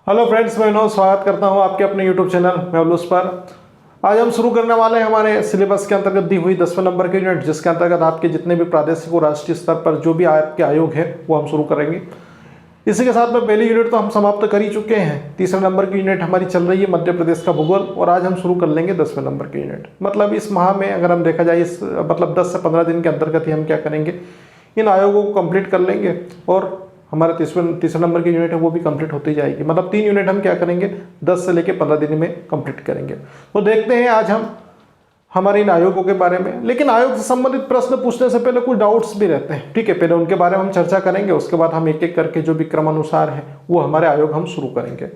Hello friends, मैं विनोद स्वागत करता हूं आपके अपने यूट्यूब चैनल मेवलूस पर। आज हम शुरू करने वाले हैं हमारे सिलेबस के अंतर्गत दी हुई 10वें नंबर की यूनिट, जिसके अंतर्गत आपके जितने भी प्रादेशिक और राष्ट्रीय स्तर पर जो भी आपके आयोग है वो हम शुरू करेंगे। इसी के साथ में पहली यूनिट तो हम समाप्त कर ही चुके हैं। तीसरे नंबर की यूनिट हमारी चल रही है मध्य प्रदेश का भूगोल, और आज हम शुरू कर लेंगे 10वें नंबर की यूनिट। मतलब इस माह में अगर हम देखा जाए, इस मतलब 10 से 15 दिन के अंतर्गत ही हम क्या करेंगे, इन आयोगों को कंप्लीट कर लेंगे और हमारे तीसरे नंबर की यूनिट है वो भी कंप्लीट होती जाएगी। मतलब 3 यूनिट हम क्या करेंगे, 10 से लेकर 15 दिन में कंप्लीट करेंगे। तो देखते हैं आज हम हमारे इन आयोगों के बारे में। लेकिन आयोग से संबंधित प्रश्न पूछने से पहले कुछ डाउट्स भी रहते हैं, ठीक है। पहले उनके बारे में हम चर्चा करेंगे, उसके बाद हम एक एक करके जो भी क्रमानुसार है वो हमारे आयोग हम शुरू करेंगे।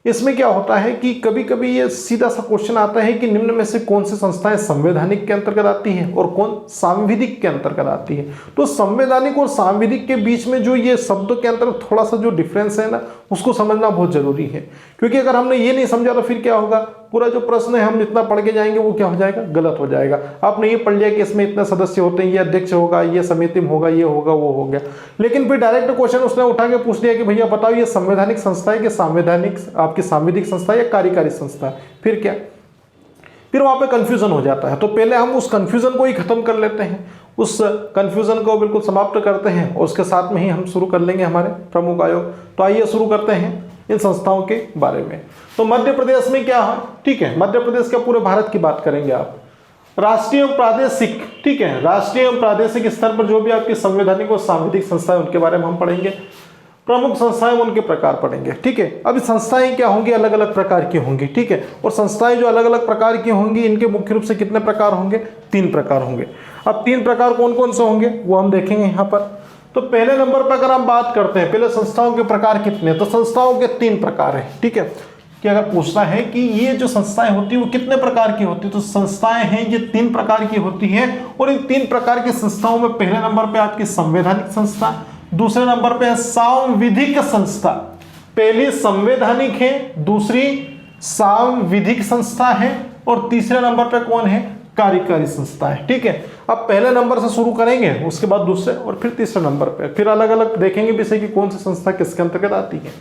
इसमें क्या होता है कि कभी कभी ये सीधा सा क्वेश्चन आता है कि निम्न में से कौन सी संस्थाएं संवैधानिक के अंतर्गत आती है और कौन सांविधिक के अंतर्गत आती है। तो संवैधानिक और सांविधिक के बीच में जो ये शब्दों के अंतर्गत थोड़ा सा जो डिफरेंस है ना, उसको समझना बहुत जरूरी है। क्योंकि अगर हमने ये नहीं समझा तो फिर क्या होगा, पूरा जो प्रश्न है हम जितना पढ़ के जाएंगे वो क्या हो जाएगा, गलत हो जाएगा। आपने ये पढ़ लिया कि इसमें इतने सदस्य होते हैं, ये अध्यक्ष होगा, ये समिति में होगा, ये होगा, वो हो गया। लेकिन फिर डायरेक्ट क्वेश्चन उसने उठा के पूछ लिया कि भैया बताओ ये संवैधानिक संस्था है कि संवैधानिक आपकी सांविधिक संस्था या कार्यकारी संस्था है। फिर क्या, फिर वहां पे कंफ्यूजन हो जाता है। तो पहले हम उस कंफ्यूजन को ही खत्म कर लेते हैं, उस कंफ्यूजन को बिल्कुल समाप्त करते हैं और उसके साथ में ही हम शुरू कर लेंगे हमारे प्रमुख आयोग। तो आइए शुरू करते हैं इन संस्थाओं के बारे में। तो मध्य प्रदेश में क्या है, ठीक है, मध्य प्रदेश का पूरे भारत की बात करेंगे आप। राष्ट्रीय एवं प्रादेशिक, ठीक है, राष्ट्रीय एवं प्रादेशिक स्तर पर जो भी आपकी संवैधानिक और सांविधिक संस्थाएं उनके बारे में हम पढ़ेंगे। प्रमुख संस्थाएं उनके प्रकार पढ़ेंगे, ठीक है। अब संस्थाएं क्या होंगी, अलग अलग प्रकार की होंगी, ठीक है। और संस्थाएं जो अलग अलग प्रकार की होंगी, इनके मुख्य रूप से कितने प्रकार होंगे, 3 प्रकार होंगे। अब 3 प्रकार कौन कौन से होंगे वो हम देखेंगे यहाँ पर। तो पहले नंबर पर अगर हम बात करते हैं, पहले संस्थाओं के प्रकार कितने, तो संस्थाओं के 3 प्रकार है, ठीक है। कि अगर पूछना है कि ये जो संस्थाएं होती है वो कितने प्रकार की होती है, तो संस्थाएं हैं ये 3 प्रकार की होती हैं। और इन 3 प्रकार की संस्थाओं में पहले नंबर पे आपकी संवैधानिक संस्था, दूसरे नंबर पे है सांविधिक संस्था। पहली संवैधानिक है, दूसरी सांविधिक संस्था है और तीसरे नंबर पे कौन है, कार्यकारी संस्था है, ठीक है। अब पहले नंबर से शुरू करेंगे, उसके बाद दूसरे और फिर तीसरे नंबर पे, फिर अलग अलग देखेंगे विषय की कौन सी संस्था किसके अंतर्गत आती है।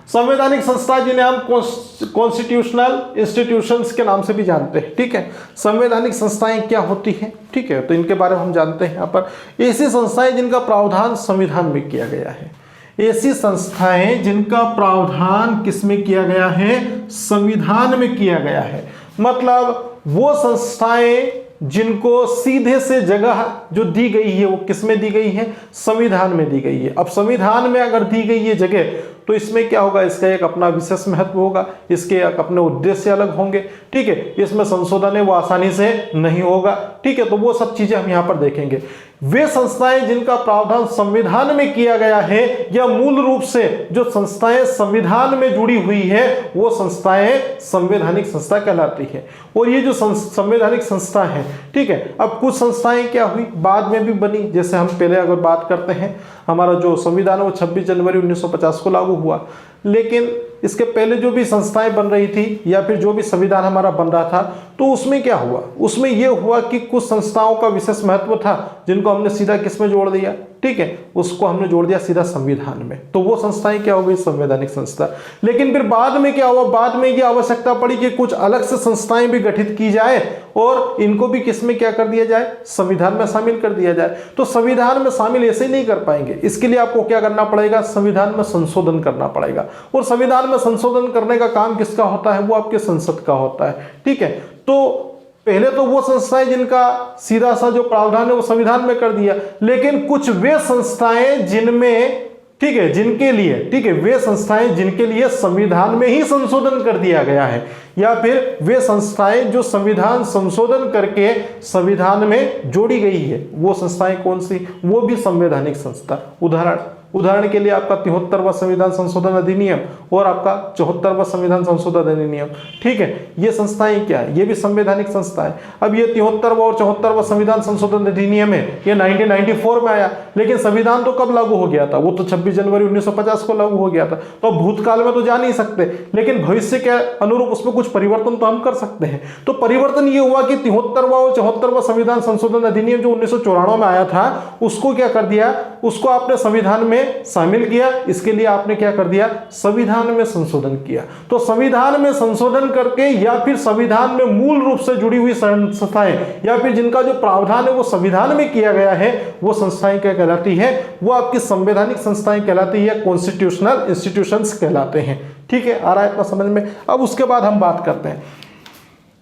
संवैधानिक संस्था जिन्हें हम कॉन्स्टिट्यूशनल इंस्टीट्यूशंस के नाम से भी जानते हैं, ठीक है। संवैधानिक संस्थाएं क्या होती हैं, ठीक है, तो इनके बारे में हम जानते हैं यहाँ पर। ऐसी संस्थाएं जिनका प्रावधान संविधान में किया गया है, ऐसी संस्थाएं जिनका प्रावधान किसमें किया गया है, संविधान में किया गया है। मतलब वो संस्थाएं जिनको सीधे से जगह जो दी गई है वो किसमें दी गई है, संविधान में दी गई है। अब संविधान में अगर दी गई है जगह तो इसमें क्या होगा, इसका एक अपना विशेष महत्व होगा, इसके एक अपने उद्देश्य अलग होंगे, ठीक है। इसमें संशोधन है वो आसानी से नहीं होगा, ठीक है। तो वो सब चीजें हम यहाँ पर देखेंगे। वे संस्थाएं जिनका प्रावधान संविधान में किया गया है या मूल रूप से जो संस्थाएं संविधान में जुड़ी हुई है वो संस्थाएं संवैधानिक संस्था कहलाती है। और ये जो संवैधानिक संस्था है, ठीक है, अब कुछ संस्थाएं क्या हुई बाद में भी बनी। जैसे हम पहले अगर बात करते हैं, हमारा जो संविधान वो 26 जनवरी 1950 को लागू हुआ, लेकिन इसके पहले जो भी संस्थाएं बन रही थी या फिर जो भी संविधान हमारा बन रहा था, तो उसमें क्या हुआ, उसमें यह हुआ कि कुछ संस्थाओं का विशेष महत्व था जिनको हमने सीधा किस में जोड़ दिया, ठीक है, उसको हमने जोड़ दिया सीधा संविधान में। तो वो संस्थाएं क्या हो गई, संवैधानिक संस्था। लेकिन फिर बाद में क्या हुआ, बाद में ये आवश्यकता पड़ी कि कुछ अलग से संस्थाएं भी गठित की जाए और इनको भी किसमें क्या कर दिया जाए, संविधान में शामिल कर दिया जाए। तो संविधान में शामिल ऐसे ही नहीं कर पाएंगे, इसके लिए आपको क्या करना पड़ेगा, संविधान में संशोधन करना पड़ेगा। और संविधान में संशोधन करने का काम किसका होता है, वो आपके संसद का होता है, ठीक है। तो पहले तो वो संस्थाएं जिनका सीधा सा जो प्रावधान है वो संविधान में कर दिया, लेकिन कुछ वे संस्थाएं जिनमें, ठीक है, जिनके लिए, ठीक है, वे संस्थाएं जिनके लिए संविधान में ही संशोधन कर दिया गया है, या फिर वे संस्थाएं जो संविधान संशोधन करके संविधान में जोड़ी गई है, वो संस्थाएं कौन सी, वो भी संवैधानिक संस्था। उदाहरण के लिए आपका 73वां संविधान संशोधन अधिनियम और आपका 74वां संविधान संशोधन अधिनियम, ठीक है, ये संस्थाएं क्या है, ये भी संवैधानिक संस्था है। अब ये 73वां और 74वां संविधान संशोधन अधिनियम है, ये 1994 में आया, लेकिन संविधान तो कब लागू हो गया था, वो तो 26 जनवरी 1950 को लागू हो गया था। तो भूतकाल में तो जा नहीं सकते, लेकिन भविष्य के अनुरूप उसमें कुछ परिवर्तन तो हम कर सकते हैं। तो परिवर्तन ये हुआ कि 73वां और 74वां संविधान संशोधन अधिनियम जो 1994 में आया था, उसको क्या कर दिया, उसको आपने संविधान में में शामिल किया, इसके लिए आपने क्या कर दिया, संविधान में संशोधन किया। तो संविधान में संशोधन करके या फिर संविधान में मूल रूप से जुड़ी हुई संस्थाएं या फिर जिनका जो प्रावधान है वो संविधान में किया गया है, वो संस्थाएं क्या कहलाती है, वो आपकी संवैधानिक संस्थाएं कहलाती है, कॉन्स्टिट्यूशनल इंस्टीट्यूशंस कहलाते हैं। ठीक है, आ रहा है इतना समझ में। अब उसके बाद हम बात करते हैं,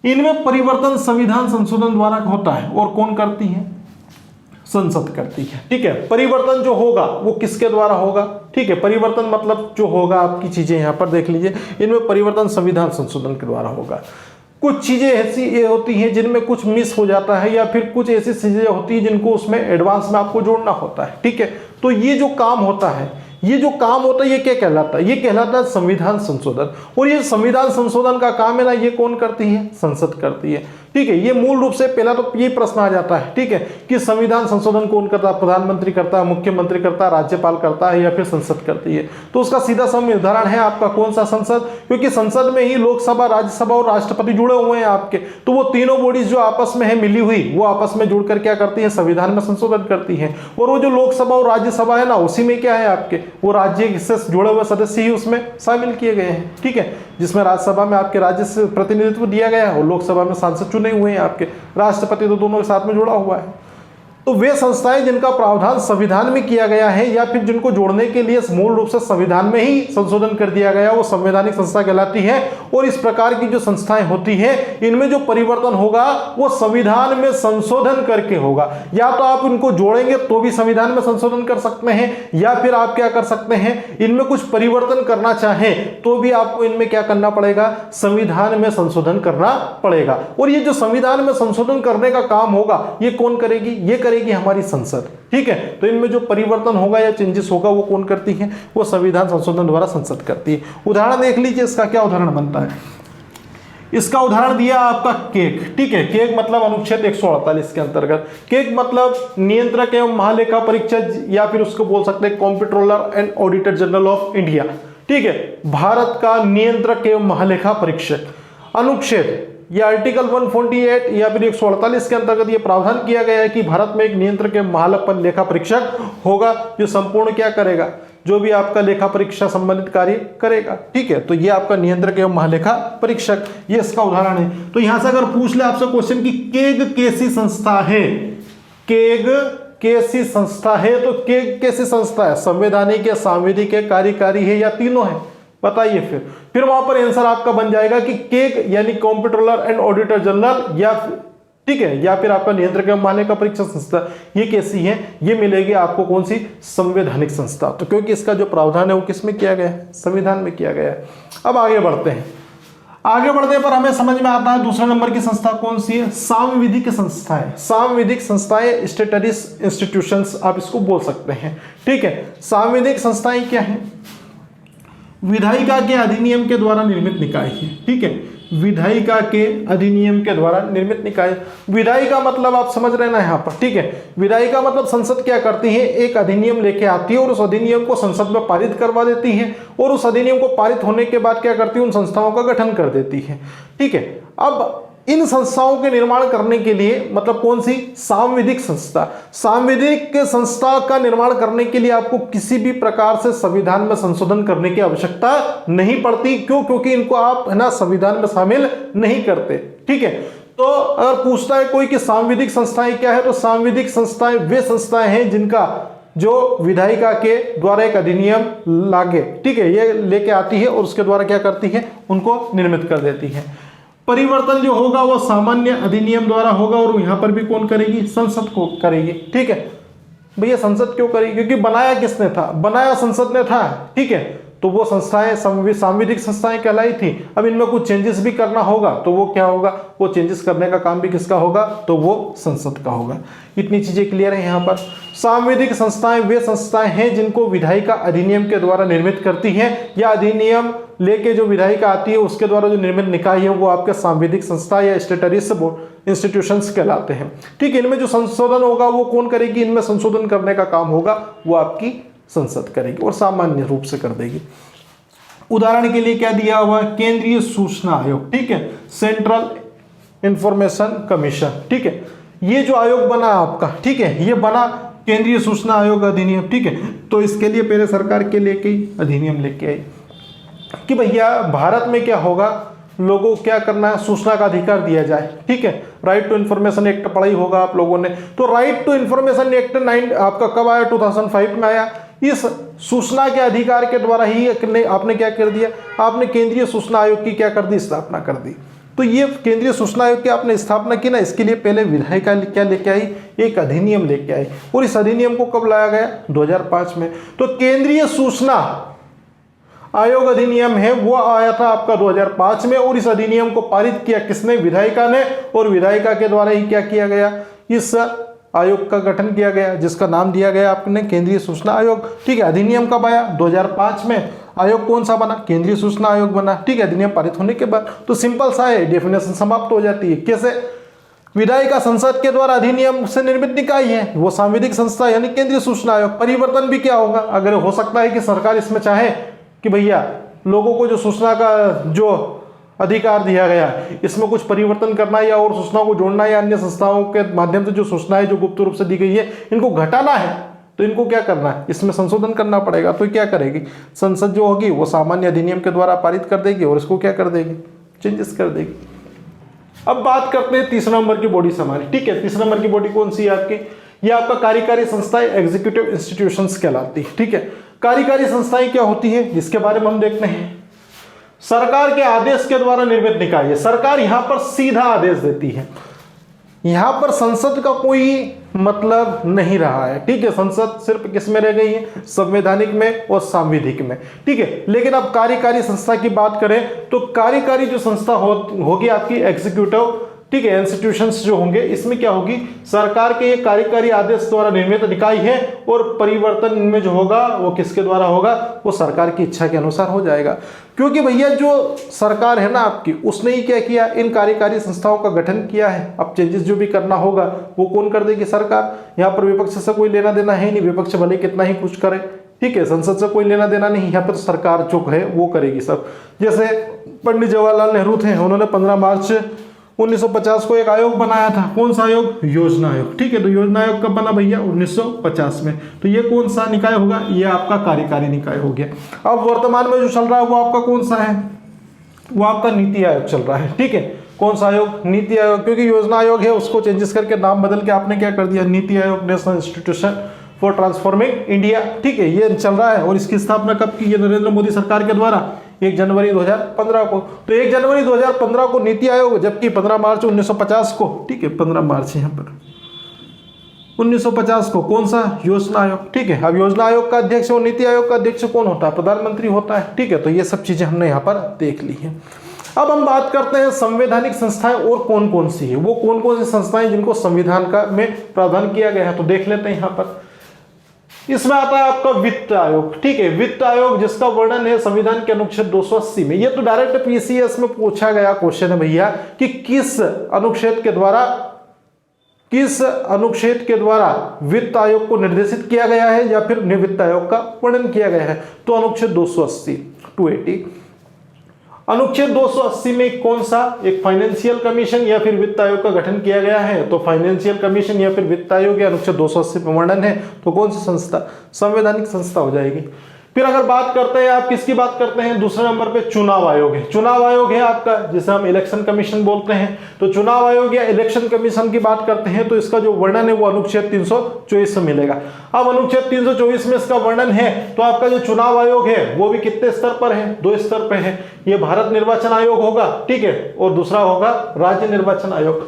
इनमें परिवर्तन संविधान संशोधन द्वारा होता है और कौन करती है, संसद करती है। ठीक है, परिवर्तन जो होगा वो किसके द्वारा होगा, ठीक है, परिवर्तन मतलब जो होगा आपकी चीजें यहां पर देख लीजिए, इनमें परिवर्तन संविधान संशोधन के द्वारा होगा। कुछ चीजें ऐसी ये होती हैं जिनमें कुछ मिस हो जाता है या फिर कुछ ऐसी चीजें होती है जिनको उसमें एडवांस में आपको जोड़ना होता है। ठीक है, तो ये जो काम होता है, ये जो काम होता है ये क्या कहलाता है, ये कहलाता है संविधान संशोधन। और ये संविधान संशोधन का काम है ना, ये कौन करती है, संसद करती है। ठीक है, ये मूल रूप से पहला तो ये प्रश्न आ जाता है, ठीक है, कि संविधान संशोधन कौन करता है, प्रधानमंत्री करता है, मुख्यमंत्री करता है, राज्यपाल करता है या फिर संसद करती है। तो उसका सीधा समय उदाहरण है आपका कौन सा, संसद, क्योंकि संसद में ही लोकसभा, राज्यसभा और राष्ट्रपति जुड़े हुए हैं आपके। तो वो तीनों बॉडीज जो आपस में है मिली हुई, वो आपस में जुड़कर क्या करती है, संविधान में संशोधन करती है। और वो जो लोकसभा और राज्यसभा है ना, उसी में क्या है आपके, वो राज्य से जुड़े हुए सदस्य ही उसमें शामिल किए गए हैं। ठीक है, जिसमें राज्यसभा में आपके राज्य से प्रतिनिधित्व दिया गया है और लोकसभा में सांसद चुने हुए हैं आपके, राष्ट्रपति तो दोनों के साथ में जुड़ा हुआ है। तो वे संस्थाएं जिनका प्रावधान संविधान में किया गया है या फिर जिनको जोड़ने के लिए मूल रूप से संविधान में ही संशोधन कर दिया गया, वो संवैधानिक संस्था कहलाती है। और इस प्रकार की जो संस्थाएं होती हैं, इनमें जो परिवर्तन होगा वो संविधान में संशोधन करके होगा। या तो आप इनको जोड़ेंगे तो भी संविधान में संशोधन कर सकते हैं, या फिर आप क्या कर सकते हैं, इनमें कुछ परिवर्तन करना चाहें तो भी आपको इनमें क्या करना पड़ेगा, संविधान में संशोधन करना पड़ेगा। और ये जो संविधान में संशोधन करने का काम होगा ये कौन करेगी, ये करेगी हमारी संसद। ठीक है, तो इनमें जो परिवर्तन होगा या चेंजेस होगा वो कौन करती है, वो संविधान संशोधन द्वारा संसद करती है। उदाहरण देख लीजिए, इसका क्या उदाहरण बनता है। इसका उदाहरण दिया आपका केक। ठीक है, केक मतलब अनुच्छेद 148 के अंतर्गत, केक मतलब नियंत्रक एवं महालेखा परीक्षक या फिर उसको बोल सकते हैं comptroller and auditor general of India. ठीक है, भारत का नियंत्रक एवं महालेखा परीक्षक। अनुच्छेद ये आर्टिकल 148 या फिर 148 के अंतर्गत ये प्रावधान किया गया है कि भारत में एक नियंत्रक एवं महालेखा परीक्षक होगा जो संपूर्ण क्या करेगा, जो भी आपका लेखा परीक्षा संबंधित कार्य करेगा। ठीक है, तो ये आपका नियंत्रक एवं महालेखा परीक्षक, ये इसका उदाहरण है। तो यहां से अगर पूछ ले आपसे क्वेश्चन कि केग कैसी संस्था है, केग कैसी संस्था है, तो केग कैसी संस्था है, संवैधानिक है, सांविधिक है, कार्यकारी है या तीनों है, बताइए। फिर वहां पर आंसर आपका बन जाएगा कि केग यानी कंप्ट्रोलर एंड ऑडिटर जनरल, या ठीक है, या फिर आपका नियंत्रक एवं महालेखा परीक्षक संस्था, ये कैसी है, ये मिलेगी आपको कौन सी, संवैधानिक संस्था। तो क्योंकि इसका जो प्रावधान है वो किस में किया गया है, संविधान में किया गया है। अब आगे बढ़ते हैं, आगे बढ़ने पर हमें समझ में आता है दूसरे नंबर की संस्था कौन सी है, सांविधिक संस्थाएं। सांविधिक संस्थाएं, स्टैट्यूटरी इंस्टीट्यूशंस आप इसको बोल सकते हैं। ठीक है, सांविधिक संस्थाएं क्या है, विधायिका के अधिनियम के द्वारा निर्मित निकाय है। ठीक है, विधायिका के अधिनियम के द्वारा निर्मित निकाय। विधायिका मतलब आप समझ रहे ना यहाँ पर। ठीक है, विधायिका मतलब संसद क्या करती है, एक अधिनियम लेके आती है और उस अधिनियम को संसद में पारित करवा देती है और उस अधिनियम को पारित होने के बाद क्या करती है, उन संस्थाओं का गठन कर देती है। ठीक है, अब इन संस्थाओं के निर्माण करने के लिए मतलब कौन सी, सांविधिक संस्था। सांविधिक संस्था का निर्माण करने के लिए आपको किसी भी प्रकार से संविधान में संशोधन करने की आवश्यकता नहीं पड़ती। क्यों, क्योंकि इनको आप है ना संविधान में शामिल नहीं करते। ठीक है, तो अगर पूछता है कोई कि सांविधिक संस्थाएं क्या है, तो सांविधिक संस्थाएं वे संस्थाएं हैं जिनका जो विधायिका के द्वारा एक अधिनियम लागे, ठीक है, ये लेके आती है और उसके द्वारा क्या करती है, उनको निर्मित कर देती है। परिवर्तन जो होगा वो सामान्य अधिनियम द्वारा होगा और यहां पर भी कौन करेगी, संसद को करेगी। ठीक है भैया, संसद क्यों करेगी, क्योंकि बनाया किसने था, बनाया संसद ने था। ठीक है, तो वो संस्थाएं सांविधिक संस्थाएं कहलाई थी। अब इनमें कुछ चेंजेस भी करना होगा तो वो क्या होगा, वो चेंजेस करने का काम भी किसका होगा, तो वो संसद का होगा। इतनी चीजें क्लियर है यहाँ पर। सांविधिक संस्थाएं वे संस्थाएं हैं जिनको विधायिका अधिनियम के द्वारा निर्मित करती हैं, या अधिनियम लेके जो विधायिका आती है उसके द्वारा जो निर्मित निकाय है वो आपके सांविधिक संस्था या स्टैट्यूटरी इंस्टीट्यूशंस कहलाते हैं। ठीक है, इनमें जो संशोधन होगा वो कौन करेगी, इनमें संशोधन करने का काम होगा वो आपकी संसद करेगी और सामान्य रूप से कर देगी। उदाहरण के लिए क्या दिया हुआ है, केंद्रीय सूचना आयोग। ठीक है, सेंट्रल इंफॉर्मेशन कमीशन। ठीक है, ये जो आयोग बना आपका, ठीक है, ये बना केंद्रीय सूचना आयोग अधिनियम, ठीक है। तो इसके लिए पहले सरकार के लेके अधिनियम लेके आई कि भैया भारत में क्या होगा, लोगों को क्या करना है, सूचना का अधिकार दिया जाए, ठीक है। राइट टू इन्फॉर्मेशन एक्ट पढ़ा ही होगा आप लोगों ने। तो राइट टू इन्फॉर्मेशन एक्ट आपका कब आया, 2005 में आया। इस सूचना के अधिकार के द्वारा ही आपने क्या कर दिया, आपने केंद्रीय सूचना आयोग की क्या कर दी, स्थापना कर दी। तो ये केंद्रीय सूचना आयोग की आपने स्थापना की ना, इसके लिए पहले विधायिका क्या लेके आई, एक अधिनियम लेके आई। और इस अधिनियम को कब लाया गया, 2005 में। तो केंद्रीय सूचना आयोग अधिनियम है वो आया था आपका 2005 में। और इस अधिनियम को पारित किया किसने, विधायिका ने। और विधायिका के द्वारा ही क्या किया गया, इस आयोग का गठन किया गया, जिसका नाम दिया गया आपने केंद्रीय सूचना आयोग, ठीक है। अधिनियम कब आया, 2005 में। आयोग कौन सा बना, केंद्रीय सूचना आयोग बना, ठीक है, अधिनियम पारित होने के बाद। तो सिंपल सा है, डेफिनेशन समाप्त हो जाती है। कैसे, विधायिका संसद के द्वारा अधिनियम से निर्मित निकाय है, वो सांविधिक संस्था यानी केंद्रीय सूचना आयोग। परिवर्तन भी क्या होगा, अगर हो सकता है कि सरकार इसमें चाहे कि भैया लोगों को जो सूचना का जो अधिकार दिया गया है इसमें कुछ परिवर्तन करना है या और सूचनाओं को जोड़ना है, या अन्य संस्थाओं के माध्यम से जो सूचनाएं जो गुप्त रूप से दी गई है इनको घटाना है, तो इनको क्या करना है, इसमें संशोधन करना पड़ेगा। तो क्या करेगी संसद जो होगी वो सामान्य अधिनियम के द्वारा पारित कर देगी और इसको क्या कर देगी, चेंजेस कर देगी। अब बात करते हैं तीसरा नंबर की बॉडी हमारी, ठीक है। तीसरा नंबर की बॉडी कौन सी है आपकी, ये आपका कार्यकारी संस्थाएं एग्जीक्यूटिव इंस्टीट्यूशंस कहलाती है, ठीक है। कार्यकारी संस्थाएं क्या होती है इसके बारे में हम देखते हैं। सरकार के आदेश के द्वारा निर्मित निकाय है। सरकार यहां पर सीधा आदेश देती है, यहां पर संसद का कोई मतलब नहीं रहा है, ठीक है। संसद सिर्फ किस में रह गई है, संवैधानिक में और सांविधिक में, ठीक है। लेकिन अब कार्यकारी संस्था की बात करें तो कार्यकारी जो संस्था होगी आपकी एग्जीक्यूटिव, ठीक है, इंस्टीट्यूशंस जो होंगे इसमें क्या होगी, सरकार के ये कार्यकारी आदेश द्वारा निर्मित निकाय है। और परिवर्तन इनमें जो होगा वो किसके द्वारा होगा, वो सरकार की इच्छा के अनुसार हो जाएगा। क्योंकि भैया जो सरकार है ना आपकी, उसने ही क्या किया, इन कार्यकारी संस्थाओं का गठन किया है। अब चेंजेस जो भी करना होगा वो कौन कर देगी, सरकार। यहाँ पर विपक्ष से कोई लेना देना है नहीं, विपक्ष भले कितना ही कुछ करे, ठीक है, संसद से कोई लेना देना नहीं, यहाँ पर तो सरकार जो है वो करेगी सब। जैसे पंडित जवाहरलाल नेहरू थे, उन्होंने 15 मार्च 1950 को एक आयोग बनाया था। कौन सा आयोग, योजना आयोग, ठीक है। तो योजना आयोग कब बना भैया, 1950 में। तो ये कौन सा निकाय होगा, ये आपका कार्यकारी निकाय हो गया। अब वर्तमान में जो चल रहा है वो आपका कौन सा है, वो आपका नीति आयोग चल रहा है, ठीक है। कौन सा आयोग, नीति आयोग। क्योंकि योजना आयोग है उसको चेंजेस करके नाम बदल के आपने क्या कर दिया, NITI Aayog, national institution for transforming India, ठीक है, ये चल रहा है। और इसकी स्थापना कब की, ये नरेंद्र मोदी सरकार के द्वारा 1 जनवरी 2015 को। तो 1 जनवरी 2015 को नीति आयोग, जबकि 15 मार्च 1950 को, ठीक है, 15 मार्च यहाँ पर 1950 को कौन सा, योजना आयोग, ठीक है। अब योजना आयोग का अध्यक्ष और नीति आयोग का अध्यक्ष कौन होता है, प्रधानमंत्री होता है, ठीक है। तो ये सब चीजें हमने यहाँ पर देख ली है। अब हम बात करते हैं संवैधानिक संस्थाएं और कौन कौन सी है, वो कौन कौन सी संस्थाएं जिनको संविधान का में प्रावधान किया गया है। तो देख लेते हैं यहाँ पर। इसमें आता है आपका वित्त आयोग, ठीक है। वित्त आयोग जिसका वर्णन है संविधान के अनुच्छेद 280 में। ये तो डायरेक्ट पीसीएस में पूछा गया क्वेश्चन है भैया कि किस अनुच्छेद के द्वारा वित्त आयोग को निर्देशित किया गया है या फिर वित्त आयोग का वर्णन किया गया है। तो अनुच्छेद 280 अनुच्छेद 280 में कौन सा, एक फाइनेंशियल कमीशन या फिर वित्त आयोग का गठन किया गया है। तो फाइनेंशियल कमीशन या फिर वित्त आयोग या अनुच्छेद 280 में वर्णन है। तो कौन सी संस्था, संवैधानिक संस्था हो जाएगी। फिर अगर बात करते हैं आप किसकी बात करते हैं, दूसरे नंबर पे चुनाव आयोग है। चुनाव आयोग है आपका जिसे हम इलेक्शन कमीशन बोलते हैं। तो चुनाव आयोग या इलेक्शन कमीशन की बात करते हैं तो इसका जो वर्णन है वो अनुच्छेद 324 में मिलेगा। अब अनुच्छेद 324 में इसका वर्णन है तो आपका जो चुनाव आयोग है वो भी कितने स्तर पर है, 2 स्तर पर है। ये भारत निर्वाचन आयोग होगा, ठीक है, और दूसरा होगा राज्य निर्वाचन आयोग।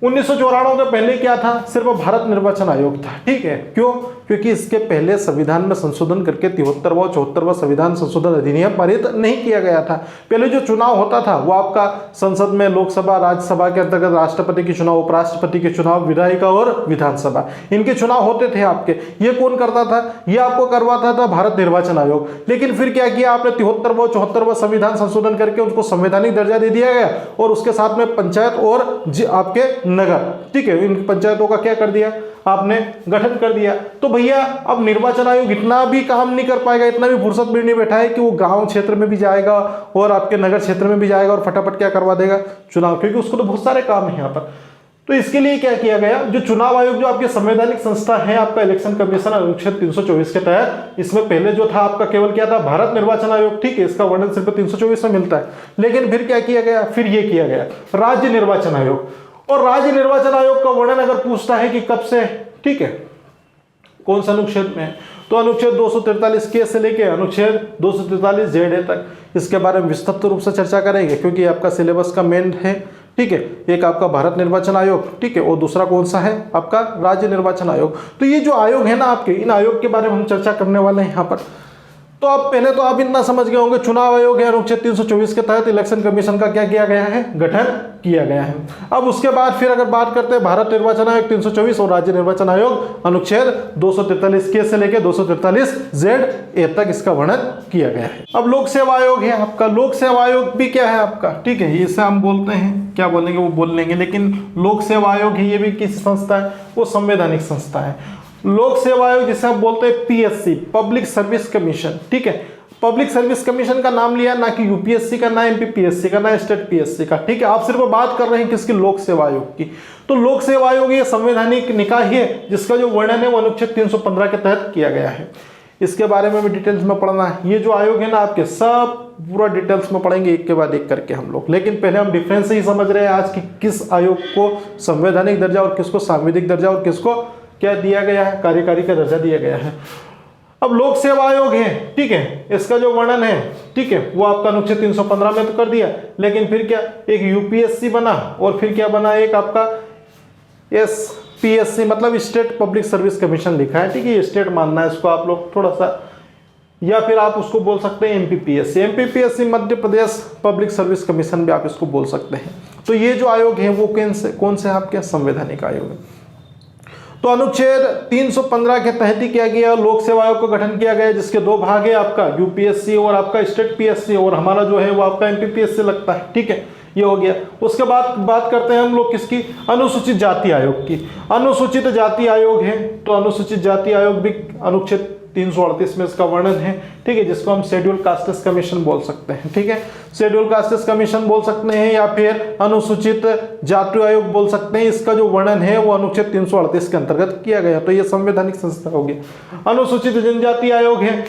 1994 के पहले क्या था, सिर्फ भारत निर्वाचन आयोग था, ठीक है। क्यों, क्योंकि इसके पहले संविधान में संशोधन करके 73वां और 74वां संविधान संशोधन अधिनियम पारित नहीं किया गया था। पहले जो चुनाव होता था वो आपका संसद में लोकसभा राज्यसभा के अंतर्गत राष्ट्रपति के चुनाव, उपराष्ट्रपति के चुनाव, विधायिका और विधानसभा, इनके चुनाव होते थे आपके। ये कौन करता था, ये आपको करवाता था भारत निर्वाचन आयोग। लेकिन फिर क्या किया आपने, 73वां 74वां संविधान संशोधन करके उसको संवैधानिक दर्जा दे दिया गया और उसके साथ में पंचायत और आपके नगर, ठीक है, इन पंचायतों का क्या कर दिया आपने, गठन कर दिया। तो भैया अब निर्वाचन आयोग इतना भी काम नहीं कर पाएगा, इतना भी फुर्सत भी नहीं बैठा है कि वो गांव क्षेत्र में भी जाएगा और आपके नगर क्षेत्र में भी जाएगा और फटाफट क्या करवा देगा, चुनाव, क्योंकि उसको तो बहुत सारे काम है यहाँ पर। तो इसके लिए क्या किया गया, जो चुनाव आयोग जो आपकी संवैधानिक संस्था है, आपका इलेक्शन कमीशन अनुच्छेद 324 के तहत, इसमें पहले जो था आपका केवल क्या था, भारत निर्वाचन आयोग, ठीक है, इसका वर्णन सिर्फ 324 में मिलता है। लेकिन फिर क्या किया गया, फिर ये किया गया राज्य निर्वाचन आयोग। और राज्य निर्वाचन आयोग का वर्णन अगर पूछता है कि कब से, ठीक है, कौन सा अनुच्छेद में, तो अनुच्छेद 243 के से लेके अनुच्छेद 243 जेड तक, इसके बारे में विस्तृत रूप से चर्चा करेंगे, क्योंकि आपका सिलेबस का मेन है, ठीक है। एक आपका भारत निर्वाचन आयोग, ठीक है, और दूसरा कौन सा है आपका राज्य निर्वाचन आयोग। तो ये जो आयोग है ना आपके, इन आयोग के बारे में हम चर्चा करने वाले हैं यहाँ पर। तो आप पहले तो आप इतना समझ गए होंगे, चुनाव आयोग है, अनुच्छेद 324 के तहत इलेक्शन कमीशन का क्या किया गया है, गठन किया गया है। अब उसके बाद फिर अगर बात करते हैं भारत निर्वाचन आयोग 324 और राज्य निर्वाचन आयोग अनुच्छेद 243 के से लेकर 243 जेड ए तक इसका वर्णन किया गया है। अब लोक सेवा आयोग है आपका, लोक सेवा आयोग भी क्या है आपका, ठीक है, इसे हम बोलते हैं, क्या बोलेंगे वो बोल लेंगे, लेकिन लोक सेवा आयोग है, ये भी किस संस्था है, वो संवैधानिक संस्था है। लोक सेवा आयोग जिसे आप बोलते हैं पीएससी, पब्लिक सर्विस कमीशन, ठीक है, पब्लिक सर्विस कमीशन का नाम लिया, ना कि यूपीएससी का, ना एमपीपीएससी का, ना स्टेट पीएससी का, ठीक है। आप सिर्फ बात कर रहे हैं किसकी, लोक सेवा आयोग की। तो लोक सेवा आयोग ये संवैधानिक निकाय है, जिसका जो वर्णन है वो अनुच्छेद 315 के तहत किया गया है। इसके बारे में भी डिटेल्स में पढ़ना है। ये जो आयोग है ना आपके, सब पूरा डिटेल्स में पढ़ेंगे एक के बाद एक करके हम लोग। लेकिन पहले हम डिफरेंस ही समझ रहे हैं आज की, किस आयोग को संवैधानिक दर्जा और किसको सांविधिक दर्जा और किसको क्या दिया गया है, कार्यकारी का दर्जा दिया गया है। अब लोक सेवा आयोग है, ठीक है, इसका जो वर्णन है, ठीक है, वो आपका अनुच्छेद 315 में तो कर दिया, लेकिन फिर क्या, एक यूपीएससी बना और फिर क्या बना, एक आपका एसपीएससी, मतलब स्टेट पब्लिक सर्विस कमीशन लिखा है, ठीक है, स्टेट मानना है इसको आप लोग थोड़ा सा, या फिर आप उसको बोल सकते हैं MPPSC, MPPSC Madhya Pradesh public service commission भी आप इसको बोल सकते हैं। तो ये जो आयोग है वो कौन से आपके संवैधानिक आयोग है। तो अनुच्छेद 315 के तहत ही क्या किया, लोक सेवा आयोग का गठन किया गया, जिसके दो भाग है, आपका यूपीएससी और आपका स्टेट पीएससी, और हमारा जो है वो आपका एमपीपीएससी लगता है, ठीक है, ये हो गया। उसके बाद बात करते हैं हम लोग किसकी, अनुसूचित जाति आयोग की। अनुसूचित जाति आयोग है, तो अनुसूचित जाति आयोग भी अनुच्छेद 338 में इसका वर्णन है, ठीक है, जिसको हम शेड्यूल कास्टेस कमीशन बोल सकते हैं, ठीक है, शेड्यूल कास्टेस कमीशन बोल सकते हैं या फिर अनुसूचित जाति आयोग बोल सकते हैं। इसका जो वर्णन है वो अनुच्छेद 338 के अंतर्गत किया गया। तो ये संवैधानिक संस्था हो गया। अनुसूचित जनजाति आयोग है,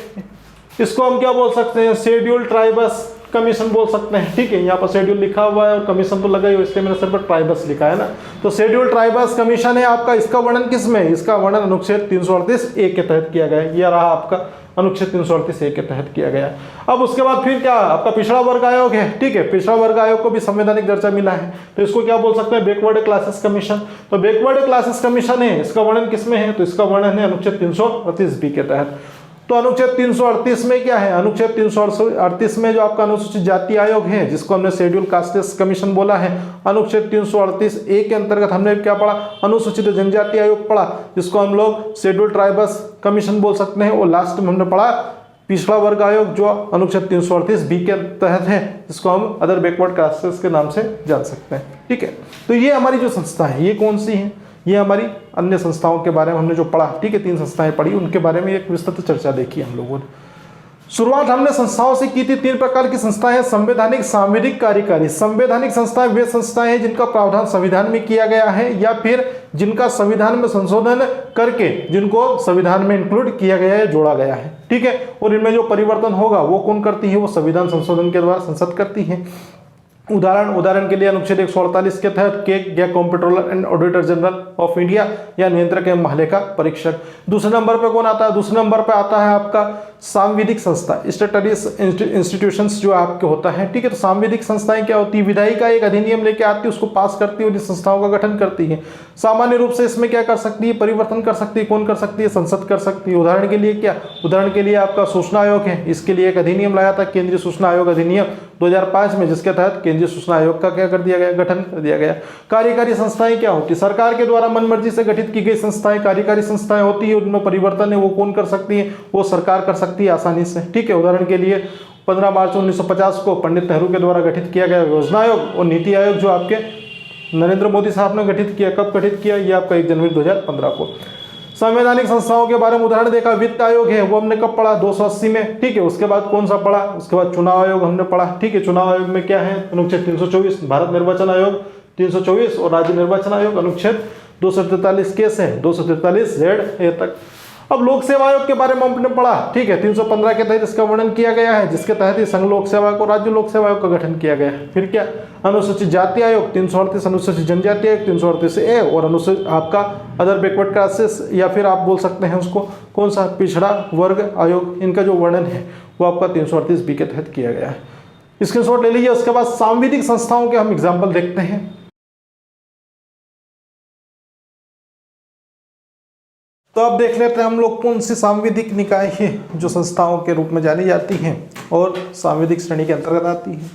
इसको हम क्या बोल सकते हैं, शेड्यूल ट्राइबस कमीशन बोल सकते हैं, ठीक है, यहाँ पर शेड्यूल लिखा हुआ है और कमीशन तो लगा ही, इसलिए मैंने सिर्फ ट्राइबस लिखा है ना। तो शेड्यूल ट्राइबस कमीशन है आपका, इसका वर्णन किस में, इसका वर्णन अनुच्छेद 338 के तहत किया गया है। यह रहा आपका अनुच्छेद 338 के तहत किया गया है। अब उसके बाद फिर क्या, आपका पिछड़ा वर्ग आयोग है, ठीक है, पिछड़ा वर्ग आयोग को भी संवैधानिक दर्जा मिला है, तो इसको क्या बोल सकते हैं, बैकवर्ड क्लासेस कमीशन। तो बैकवर्ड क्लासेस कमीशन है, इसका वर्णन किस में है, तो इसका वर्णन है अनुच्छेद 338 बी के तहत। तो अनुच्छेद 338 में क्या है, अनुच्छेद 338 में जो आपका अनुसूचित जाति आयोग है, जिसको हमने शेड्यूल कास्टेस कमीशन बोला है, अनुच्छेद 338 ए के अंतर्गत हमने क्या पढ़ा, अनुसूचित जनजाति आयोग पढ़ा, जिसको हम लोग शेड्यूल ट्राइबस कमीशन बोल सकते हैं। और लास्ट में हमने पढ़ा पिछड़ा वर्ग आयोग, जो अनुच्छेद 338 बी के तहत है, जिसको हम अदर बैकवर्ड कास्टेस के नाम से जान सकते हैं, ठीक है। तो ये हमारी जो संस्था है, ये कौन सी है, ये हमारी अन्य संस्थाओं के बारे में हमने जो पढ़ा, ठीक है, 3 संस्थाएं पढ़ी, उनके बारे में एक विस्तृत चर्चा देखी हम लोगों ने। शुरुआत हमने संस्थाओं से की थी। 3 प्रकार की संस्थाएं, संवैधानिक, सांविधिक, कार्यकारी। संवैधानिक संस्थाएं वे संस्थाएं हैं जिनका प्रावधान संविधान में किया गया है या फिर जिनका संविधान में संशोधन करके जिनको संविधान में इंक्लूड किया गया है, जोड़ा गया है, ठीक है। और इनमें जो परिवर्तन होगा वो कौन करती है, वो संविधान संशोधन के द्वारा संसद करती है। उदाहरण के लिए अनुच्छेद 148 के तहत के comptroller and auditor general of India या नियंत्रक एवं महालेखा परीक्षक। दूसरे नंबर पे कौन आता है, दूसरे नंबर पे आता है आपका सांविधिक संस्था, स्टैट्यूटरी इंस्टीट्यूशंस जो आपके होता है, ठीक है। तो सांविधिक संस्थाएं क्या होती है, विधायी का एक अधिनियम लेके आती है, उसको पास करती है और इस संस्थाओं का गठन करती है। सामान्य रूप से इसमें क्या कर सकती है, परिवर्तन कर सकती है। कौन कर सकती है, संसद कर सकती है। उदाहरण के लिए क्या, उदाहरण के लिए आपका सूचना आयोग है, इसके लिए एक अधिनियम लाया था, केंद्रीय सूचना आयोग अधिनियम 2005 में, जिसके तहत केंद्रीय सूचना आयोग का क्या कर दिया गया, गठन कर दिया गया। कार्यकारी संस्थाएं क्या होती है, सरकार के द्वारा मनमर्जी से गठित की गई संस्थाएं कार्यकारी संस्थाएं होती है। उनमें परिवर्तन है वो कौन कर सकती है, वो सरकार कर सकती है आसानी से, ठीक है। उदाहरण के लिए 15 मार्च 1950 को पंडित नेहरू के द्वारा गठित किया गया योजना आयोग और नीति आयोग जो आपके नरेंद्र मोदी साहब ने गठित किया। कब गठित किया, ये आपका 1 जनवरी 2015 को। संवैधानिक संस्थाओं के बारे में उदाहरण देखा, वित्त आयोग है, वो हमने कब पढ़ा, 280 में, ठीक है। उसके बाद कौन सा पढ़ा, उसके बाद चुनाव आयोग हमने पढ़ा, ठीक है। चुनाव आयोग में क्या है, अनुच्छेद 324, भारत निर्वाचन आयोग 324 और राज्य निर्वाचन आयोग अनुच्छेद 243 के से 243Z तक। अब लोक सेवा आयोग के बारे में हमने पढ़ा, ठीक है, 315 के तहत इसका वर्णन किया गया है, जिसके तहत ही संघ लोक सेवा आयोग और राज्य लोक सेवा आयोग का गठन किया गया है। फिर क्या, अनुसूचित जाति आयोग 338, अनुसूचित जनजाति आयोग 338A और अनुसूचित आपका अदर बैकवर्ड क्लासेस या फिर आप बोल सकते हैं उसको कौन सा, पिछड़ा वर्ग आयोग, इनका जो वर्णन है वो आपका 338B के तहत किया गया है। स्क्रीनशॉट ले लीजिए। उसके बाद सांविधिक संस्थाओं के हम एग्जाम्पल देखते हैं। तो अब देख लेते हैं हम लोग कौन सी सांविधिक निकाय है जो संस्थाओं के रूप में जानी जाती हैं और सांविधिक श्रेणी के अंतर्गत आती है।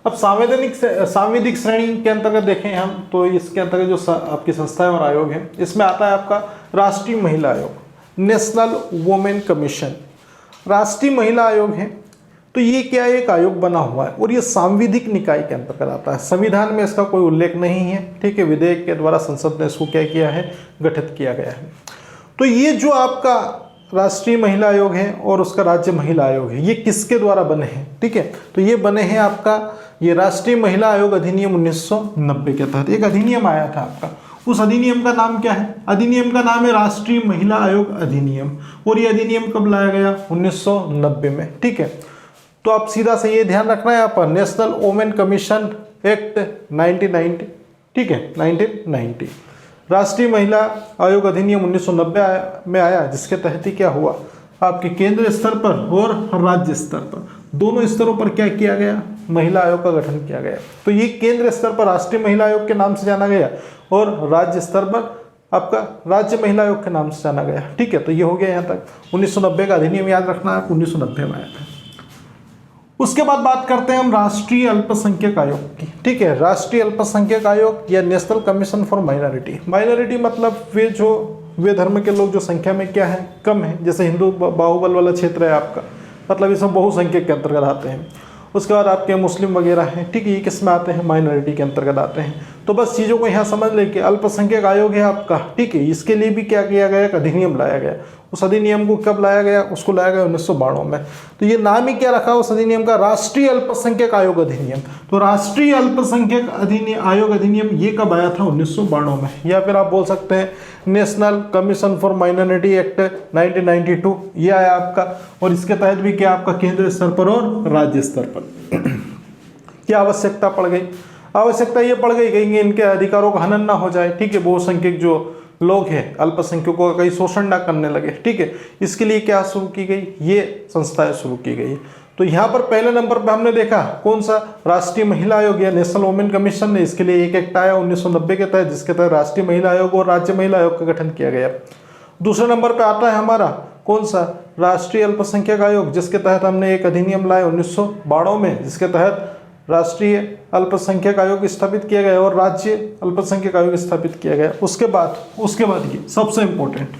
अब सांविधिक श्रेणी के अंतर्गत देखें हम तो इसके अंतर्गत जो आपकी संस्थाएं और आयोग है, इसमें आता है आपका राष्ट्रीय महिला आयोग, नेशनल वुमेन कमीशन। राष्ट्रीय महिला आयोग है तो ये क्या एक आयोग बना हुआ है और ये सांविधिक निकाय के अंतर्गत आता है। संविधान में इसका कोई उल्लेख नहीं है, ठीक है, विधेयक के द्वारा संसद ने इसको क्या किया है, गठित किया गया है। तो ये जो आपका राष्ट्रीय महिला आयोग है और उसका राज्य महिला आयोग है, ये किसके द्वारा बने हैं, ठीक है, तो ये बने हैं आपका ये राष्ट्रीय महिला आयोग अधिनियम 1990 के तहत एक अधिनियम आया था आपका। उस अधिनियम का नाम क्या है, अधिनियम का नाम है राष्ट्रीय महिला आयोग अधिनियम और ये अधिनियम कब लाया गया, 1990 में, ठीक है। तो आप सीधा से ये ध्यान रखना है यहाँ पर नेशनल वुमेन कमीशन एक्ट 1990, ठीक है, 1990 राष्ट्रीय महिला आयोग अधिनियम 1990 में आया, जिसके तहत ही क्या हुआ, आपके केंद्र स्तर पर और राज्य स्तर पर दोनों स्तरों पर क्या किया गया, महिला आयोग का गठन किया गया। तो ये केंद्र स्तर पर राष्ट्रीय महिला आयोग के नाम से जाना गया और राज्य स्तर पर आपका राज्य महिला आयोग के नाम से जाना गया, ठीक है। तो ये हो गया यहाँ तक 1990 का अधिनियम, याद रखना है 1990 में आया था। उसके बाद बात करते हैं हम राष्ट्रीय अल्पसंख्यक आयोग की, ठीक है। राष्ट्रीय अल्पसंख्यक आयोग या national commission for minority, minority मतलब वे धर्म के लोग जो संख्या में क्या है, कम है, जैसे हिंदू बाहुबल वाला क्षेत्र है आपका, मतलब इसमें बहुसंख्यक के अंतर्गत आते हैं। उसके बाद आपके मुस्लिम वगैरह हैं, ठीक है, ये किस में आते हैं, माइनॉरिटी के अंतर्गत आते हैं। तो बस चीज़ों को यहाँ समझ लें कि अल्पसंख्यक आयोग है आपका, ठीक है, इसके लिए भी क्या किया गया, एक अधिनियम लाया गया। उस अधिनियम को कब लाया गया, उसको लाया गया 1992 में। तो ये नाम ही क्या रखा उस अधिनियम का, राष्ट्रीय अल्पसंख्यक आयोग अधिनियम। तो राष्ट्रीय अल्पसंख्यक आयोग अधिनियम ये कब आया था, 1992 में। या फिर आप बोल सकते हैं national commission for minority act 1992 ये आया आपका, और इसके तहत भी क्या आपका केंद्र स्तर पर और राज्य स्तर पर क्या आवश्यकता पड़ गई, आवश्यकता ये पड़ गई कि इनके अधिकारों का हनन ना हो जाए, ठीक है, बहुसंख्यक जो लोग हैं अल्पसंख्यकों का कहीं शोषण ना करने लगे, ठीक है, इसके लिए क्या शुरू की गई, ये संस्थाएं शुरू की गई। तो यहाँ पर पहले नंबर पे हमने देखा कौन सा, राष्ट्रीय महिला आयोग या नेशनल वुमेन कमीशन ने, इसके लिए एक एक्ट आया 1990 के तहत, जिसके तहत राष्ट्रीय महिला आयोग और राज्य महिला आयोग का गठन किया गया। दूसरे नंबर पे आता है हमारा कौन सा, राष्ट्रीय अल्पसंख्यक आयोग, जिसके तहत हमने एक अधिनियम लाया 1992 में, जिसके तहत राष्ट्रीय अल्पसंख्यक आयोग स्थापित किया गया और राज्य अल्पसंख्यक आयोग स्थापित किया गया। उसके बाद ये सबसे इंपॉर्टेंट,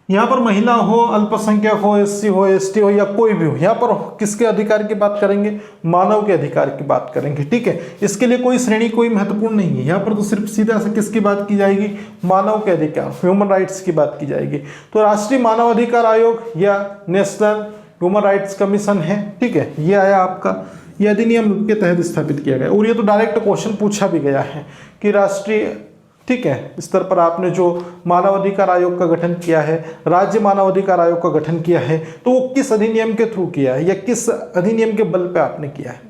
यहाँ पर महिला हो, अल्पसंख्यक हो, एससी हो, एसटी हो या कोई भी हो, यहाँ पर किसके अधिकार की बात करेंगे, मानव के अधिकार की बात करेंगे, ठीक है। इसके लिए कोई श्रेणी कोई महत्वपूर्ण नहीं है, यहाँ पर तो सिर्फ सीधा से किसकी बात की जाएगी, मानव के अधिकार, ह्यूमन राइट्स की बात की जाएगी। तो राष्ट्रीय मानव अधिकार आयोग या नेशनल ह्यूमन राइट्स कमीशन है, ठीक है, ये आया आपका, ये अधिनियम के तहत स्थापित किया गया। और ये तो डायरेक्ट क्वेश्चन पूछा भी गया है कि राष्ट्रीय, ठीक है, स्तर पर आपने जो मानव अधिकार आयोग का गठन किया है, राज्य मानव अधिकार आयोग का गठन किया है, तो वो किस अधिनियम के थ्रू किया है या किस अधिनियम के बल पे आपने किया है।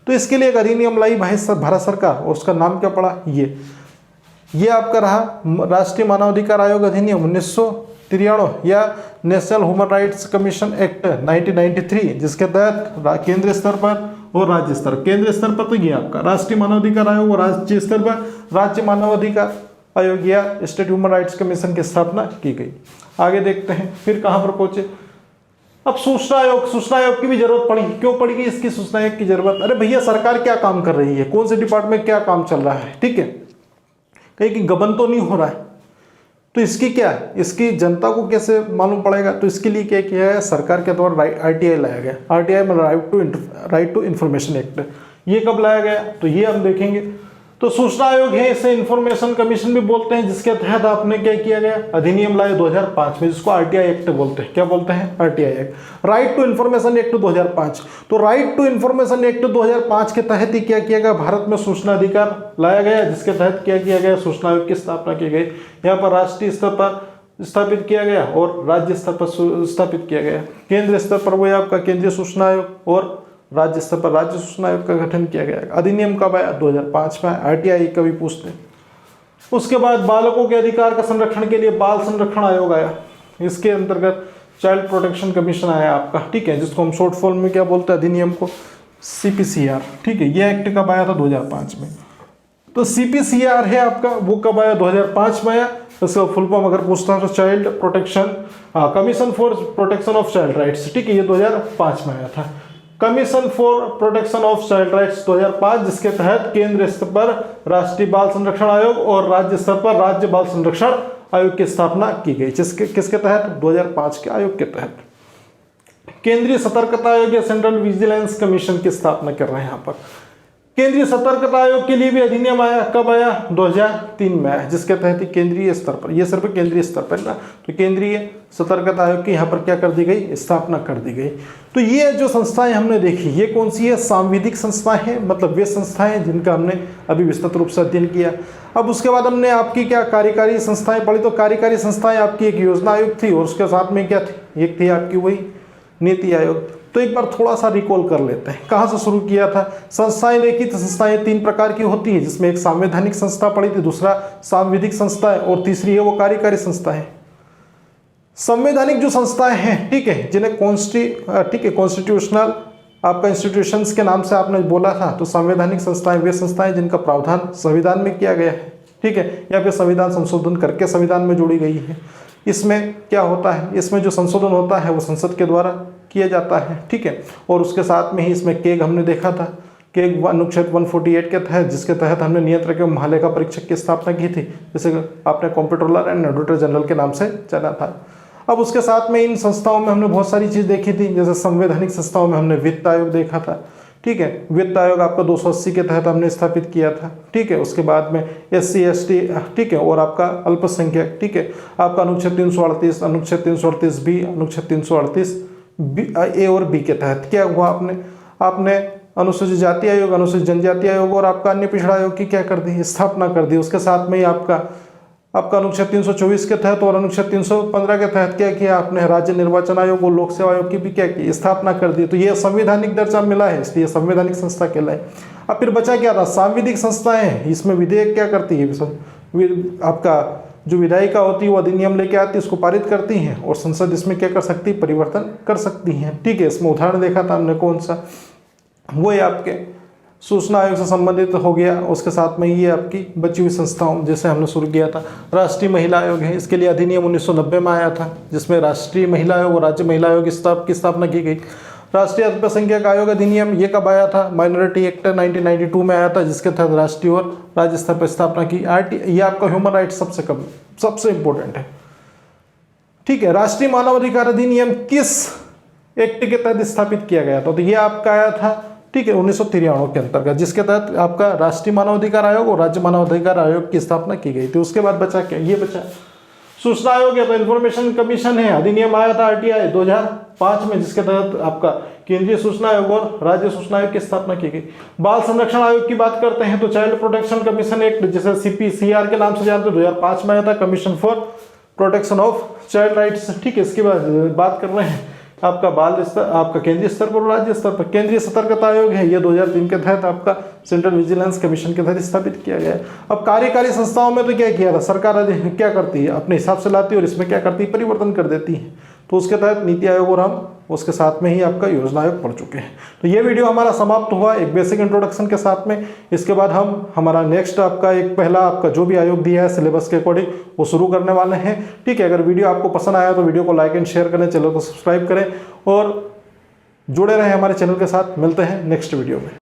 तो इसके लिए एक अधिनियम लाई भारत सरकार, और उसका नाम क्या पड़ा, ये आपका रहा राष्ट्रीय मानवाधिकार आयोग अधिनियम 1993 या national human rights commission act 1993, जिसके तहत केंद्रीय स्तर पर और राज्य स्तर, केंद्रीय स्तर पर तो ये आपका राष्ट्रीय मानवाधिकार आयोग और राज्य स्तर पर राज्य मानवाधिकार आयोग या स्टेट ह्यूमन राइट्स कमीशन की स्थापना की गई। आगे देखते हैं फिर कहाँ पर पहुंचे। अब सूचना आयोग की भी जरूरत पड़ी। क्यों पड़ेगी इसकी सूचना आयोग की जरूरत? अरे भैया सरकार क्या काम कर रही है, कौन से डिपार्टमेंट क्या काम चल रहा है, ठीक है, कहीं की गबन तो नहीं हो रहा है, तो इसकी क्या, इसकी जनता को कैसे मालूम पड़ेगा? तो इसके लिए क्या किया है, सरकार के द्वारा RTI लाया गया। RTI मतलब राइट टू इंफॉर्मेशन एक्ट। ये कब लाया गया? तो ये हम देखेंगे तो सूचना आयोग है, इसे इंफॉर्मेशन कमीशन भी बोलते हैं, जिसके तहत आपने क्या किया गया, अधिनियम लाए 2005 में, जिसको आरटीआई एक्ट बोलते हैं। क्या बोलते हैं? RTI act, right to information act 2005। तो राइट टू इन्फॉर्मेशन एक्ट 2005 के तहत ही क्या किया गया, भारत में सूचना अधिकार लाया गया, जिसके तहत क्या किया गया, सूचना आयोग की स्थापना की गई। यहाँ पर राष्ट्रीय स्तर पर स्थापित किया गया और राज्य स्तर पर स्थापित किया गया। केंद्रीय स्तर पर वो आपका केंद्रीय सूचना आयोग और राज्य स्तर पर राज्य सूचना आयोग का गठन किया गया। अधिनियम कब आया? 2005 में। आरटीआई का भी पूछते हैं। उसके बाद बालकों के अधिकार का संरक्षण के लिए बाल संरक्षण आयोग आया। इसके अंतर्गत चाइल्ड प्रोटेक्शन कमीशन आया आपका, ठीक है, जिसको हम शॉर्ट फॉर्म में क्या बोलते हैं, अधिनियम को CPCR, ठीक है। ये एक्ट कब आया था? 2005 में। तो CPCR है आपका, वो कब आया? 2005 में आया। इसका फुल फॉर्म अगर पूछता है तो child protection commission for protection of child rights, ठीक है, ये 2005 में आया था। Commission for protection of child rights 2005, जिसके तहत केंद्र स्तर पर राष्ट्रीय बाल संरक्षण आयोग और राज्य स्तर पर राज्य बाल संरक्षण आयोग की स्थापना की गई। किसके तहत? 2005 के आयोग के तहत। केंद्रीय सतर्कता आयोग या सेंट्रल विजिलेंस कमीशन की स्थापना कर रहे हैं यहाँ पर। केंद्रीय सतर्कता आयोग के लिए भी अधिनियम आया। कब आया? 2003 में आया, जिसके तहत केंद्रीय स्तर पर, ये सिर्फ केंद्रीय स्तर पर ना, तो केंद्रीय सतर्कता आयोग की यहाँ पर क्या कर दी गई, स्थापना कर दी गई। तो ये जो संस्थाएं हमने देखी, ये कौन सी है? सांविधिक संस्थाएं हैं, मतलब वे संस्थाएं जिनका हमने अभी विस्तृत रूप से अध्ययन किया। अब उसके बाद हमने आपकी क्या कार्यकारी संस्थाएं पढ़ी। तो कार्यकारी संस्थाएं आपकी एक योजना आयोग थी और उसके साथ में क्या थी, एक थी आपकी वही नीति आयोग। तो एक बार थोड़ा सा रिकॉल कर लेते हैं, कहाँ से शुरू किया था। संस्थाएं देखी तो संस्थाएं 3 प्रकार की होती हैं, जिसमें एक संवैधानिक संस्था पड़ी थी, दूसरा सांविधिक संस्था है और तीसरी है वो कार्यकारी संस्था है। संवैधानिक जो संस्थाएं हैं, ठीक है, जिन्हें कॉन्स्टिट्यूशनल आपका इंस्टीट्यूशंस के नाम से आपने बोला था, तो संवैधानिक संस्थाएं वे संस्थाएं जिनका प्रावधान संविधान में किया गया है, ठीक है, या फिर संविधान संशोधन करके संविधान में जोड़ी गई है। इसमें क्या होता है, इसमें जो संशोधन होता है वो संसद के द्वारा किया जाता है, ठीक है। और उसके साथ में ही इसमें केग हमने देखा था, केग अनुच्छेद 148 के तहत, जिसके तहत हमने नियंत्रक एवं महालेखा परीक्षक की स्थापना की थी, जिसे आपने कॉम्प्ट्रोलर एंड ऑडिटर जनरल के नाम से जाना था। अब उसके साथ में इन संस्थाओं में हमने बहुत सारी चीज़ देखी थी, जैसे संवैधानिक संस्थाओं में हमने वित्त आयोग देखा था, ठीक है, वित्त आयोग आपका 280 के तहत हमने स्थापित किया था, ठीक है। उसके बाद में SC ST, ठीक है, और आपका अल्पसंख्यक, ठीक है, आपका अनुच्छेद 338, अनुच्छेद 338B, अनुच्छेद 338 A और B के तहत क्या हुआ, आपने अनुसूचित जाति आयोग, अनुसूचित जनजाति आयोग और आपका अन्य पिछड़ा आयोग की क्या कर दी, स्थापना कर दी। उसके साथ में ही आपका अनुच्छेद 324 के तहत और अनुच्छेद 315 के तहत क्या किया आपने, राज्य निर्वाचन आयोग और लोक सेवा आयोग की भी क्या की, स्थापना कर दी। तो ये संवैधानिक दर्जा मिला है, इसलिए संवैधानिक संस्था कहलाए। अब फिर बचा क्या था, सांविधिक संस्थाएं। इसमें विधेयक क्या करती है, आपका जो विधायिका होती है वो अधिनियम लेके आती है, उसको पारित करती हैं और संसद इसमें क्या कर सकती है, परिवर्तन कर सकती हैं, ठीक है। इसमें उदाहरण देखा था हमने, कौन सा, वो है आपके सूचना आयोग से संबंधित हो गया। उसके साथ में ये आपकी बची हुई संस्थाओं, जैसे हमने शुरू किया था राष्ट्रीय महिला आयोग है, इसके लिए अधिनियम 1990 में आया था, जिसमें राष्ट्रीय महिला आयोग और राज्य महिला आयोग की स्थापना की गई। राष्ट्रीय अल्पसंख्यक आयोग अधिनियम ये कब आया था, माइनॉरिटी एक्ट 1992 में आया था, जिसके तहत राष्ट्रीय और राज्य स्तर पर स्थापना की। ये आपका ह्यूमन राइट सबसे इंपॉर्टेंट है, ठीक है। राष्ट्रीय मानवाधिकार अधिनियम किस एक्ट के तहत स्थापित किया गया था, तो ये आपका आया था, ठीक है, 1993 के अंतर्गत, जिसके तहत आपका राष्ट्रीय मानवाधिकार आयोग और राज्य मानवाधिकार आयोग की स्थापना की गई थी। उसके बाद बचा क्या, ये बचा सूचना आयोग है, तो इन्फॉर्मेशन कमीशन है, अधिनियम आया था RTI 2005 में, जिसके तहत आपका केंद्रीय सूचना आयोग और राज्य सूचना आयोग की स्थापना की गई। बाल संरक्षण आयोग की बात करते हैं तो चाइल्ड प्रोटेक्शन कमीशन एक्ट, जिसे CPCR के नाम से जानते हैं, 2005 में आया था, commission for protection of child rights, ठीक है। इसके बाद बात कर रहे हैं आपका बाल स्तर, आपका केंद्रीय स्तर पर और राज्य स्तर पर केंद्रीय सतर्कता आयोग है, ये 2003 के तहत आपका सेंट्रल विजिलेंस कमीशन के तहत स्थापित किया गया है। अब कार्यकारी संस्थाओं में तो क्या किया था, सरकार क्या करती है, अपने हिसाब से लाती है और इसमें क्या करती है, परिवर्तन कर देती है। तो उसके तहत नीति आयोग और हम उसके साथ में ही आपका योजना आयोग पढ़ चुके हैं। तो ये वीडियो हमारा समाप्त हुआ एक बेसिक इंट्रोडक्शन के साथ में। इसके बाद हम हमारा नेक्स्ट आपका एक पहला आपका जो भी आयोग दिया है सिलेबस के अकॉर्डिंग वो शुरू करने वाले हैं, ठीक है। अगर वीडियो आपको पसंद आया तो वीडियो को लाइक एंड शेयर करें, चैनल को सब्सक्राइब करें और जुड़े रहें हमारे चैनल के साथ। मिलते हैं नेक्स्ट वीडियो में।